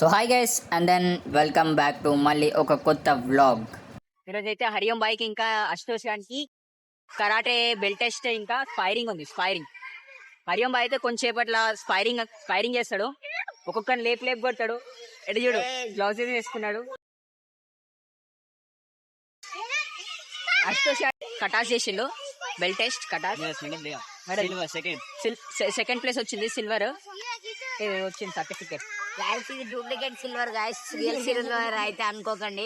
So hi guys and then welcome back to మళ్ళీ ఒక కొత్త వ్లాగ్. ఈరోజు అయితే హరియం బాయ్కి ఇంకా అశుతోష్ గారికి కరాటే బెల్ట్ టెస్ట్ ఇంకా స్పైరింగ్ ఉంది. హరియం బాయ్ అయితే కొంచెంసేపట్ల స్పైరింగ్ చేస్తాడు. ఒక్కొక్కరిని లేపు కొడతాడు. ఎడు చూడు గ్లౌజ్ వేసుకున్నాడు. అశుతోష్ కటాస్ చేసిండు belt test. Katas second place వచ్చింది. సిల్వర్ వచ్చింది certificate. Duplicate silver guys, real silver అయితే అనుకోకండి.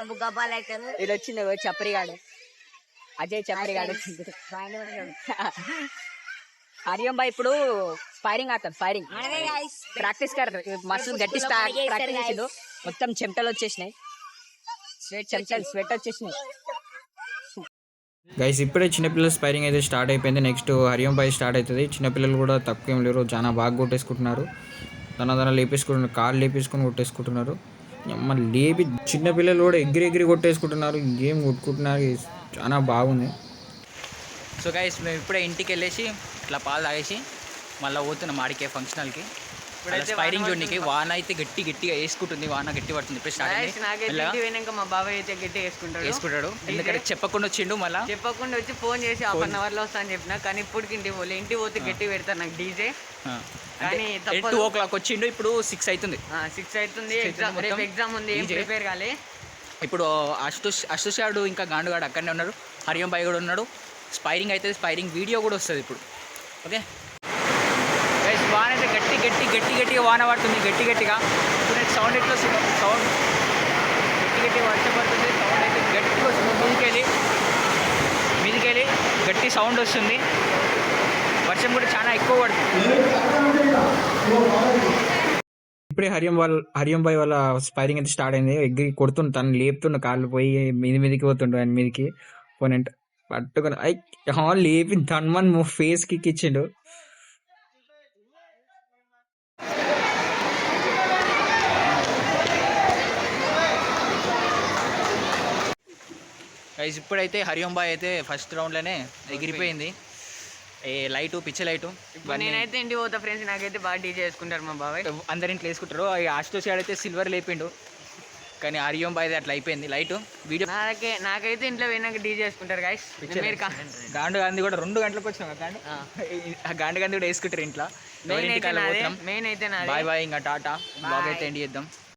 బుగ్గపాలు అయితే ఇది వచ్చింది చప్పరిగాడు, అజయ్ చప్పరిగాడు. హరియం బాయ్ ఇప్పుడు స్పైరింగ్ ఆడతాడు. ప్రాక్టీస్ మస్తు గట్టి ప్రాక్టీస్ చేసిండు. మొత్తం చెమటలు వచ్చేసినాయి, స్వెట్ వచ్చేసినాయి. గైస్ ఇప్పుడే చిన్నపిల్లల స్పైరింగ్ అయితే స్టార్ట్ అయిపోయింది. నెక్స్ట్ హరియం బాయ్ స్టార్ట్ అవుతుంది. చిన్నపిల్లలు కూడా తక్కువ ఏం లేరు, చాలా బాగా కొట్టేసుకుంటున్నారు. తన లేపేసుకుంటున్నారు, కాళ్ళు లేపేసుకొని కొట్టేసుకుంటున్నారు. లేపి చిన్నపిల్లలు కూడా ఎగిరి కొట్టేసుకుంటున్నారు. గేమ్ కొట్టుకుంటున్నారు, చాలా బాగుంది. సో గైస్ మేము ఇప్పుడే ఇంటికి వెళ్ళేసి ఇట్లా పాలు తాగేసి మళ్ళీ పోతున్నాం ఆడికే ఫంక్షనల్కి. స్పైరింగ్ చూడడానికి వాన అయితే గట్టిగా వేసుకుంటుంది. వాన గట్టి పడుతుంది. ఇప్పుడు స్టార్ట్ మా బాబాయ్ అయితే గట్టి వేసుకుంటాడు. ఎందుకంటే చెప్పకుండా వచ్చిండు. మళ్ళీ చెప్పకుండా వచ్చి ఫోన్ చేసి హాఫ్ అన్ అవర్ లో వస్తా అని చెప్పిన, కానీ ఇప్పటికి ఇంటికి పోతే గట్టి పెడతారు నాకు డీజే. కానీ 2 o'clock వచ్చిండు. ఇప్పుడు 6 అవుతుంది. 6 అవుతుంది. రేపు ఎగ్జామ్ ఉంది, ప్రిపేర్ కాలే. ఇప్పుడు అశుతోష్ గారు ఇంకా గాండుగాడు అక్కడనే ఉన్నారు. హరియం బాయ్ కూడా ఉన్నాడు. స్పైరింగ్ అయితే స్పైరింగ్ వీడియో కూడా వస్తుంది ఇప్పుడు. ఓకే గైస్, వాన అయితే గట్టిగా వాన పడుతుంది. గట్టిగా ఇప్పుడు సౌండ్ ఎట్లా వస్తుంది? సౌండ్ గట్టిగా వర్షం పడుతుంది. సౌండ్ అయితే గట్టిగా వస్తుంది. మీదికెళ్ళి గట్టి సౌండ్ వస్తుంది. వర్షం కూడా చాలా ఎక్కువ పడుతుంది. ఇప్పుడే హరియం బాయ్ వాళ్ళ స్పైరింగ్ అయితే స్టార్ట్ అయింది. ఎగిరి కొడుతుండు, తను లేపుతుండు, కాళ్ళు పోయి మీదికి పోతుండు. ఆయన మీదికి పోనెంట్ పట్టుకుని లేపి ధన్మన్ ఫేస్ కిక్ ఇచ్చిండు. గైస్ ఇప్పుడైతే హరియం బాయ్ అయితే ఫస్ట్ రౌండ్లోనే ఎగిరిపోయింది. లైటు పిచ్చ లైటు. నేనైతే ఇంటికి పోతా ఫ్రెండ్స్. నాకైతే బాగా డీజే చేసుకుంటారు మా బాబాయ్. అందరి ఇంట్లో వేసుకుంటారు. అశుతోష్ గారు అయితే సిల్వర్ లేపిండు, కానీ హరియం బాయ్ అట్లా అయిపోయింది లైటు. వీడియో నాకైతే ఇంట్లో పోయినాక డీజే చేసుకుంటారు గాయస్. గాండు గాంధీ కూడా 2 గంటలకు వచ్చినాం. గాండు గాంధీ కూడా వేసుకుంటారు ఇంట్లో. మెయిన్ అయితే బాయ్ ఇంకా టాటా. బ్లాగ్ అయితే ఎండ్ చేద్దాం.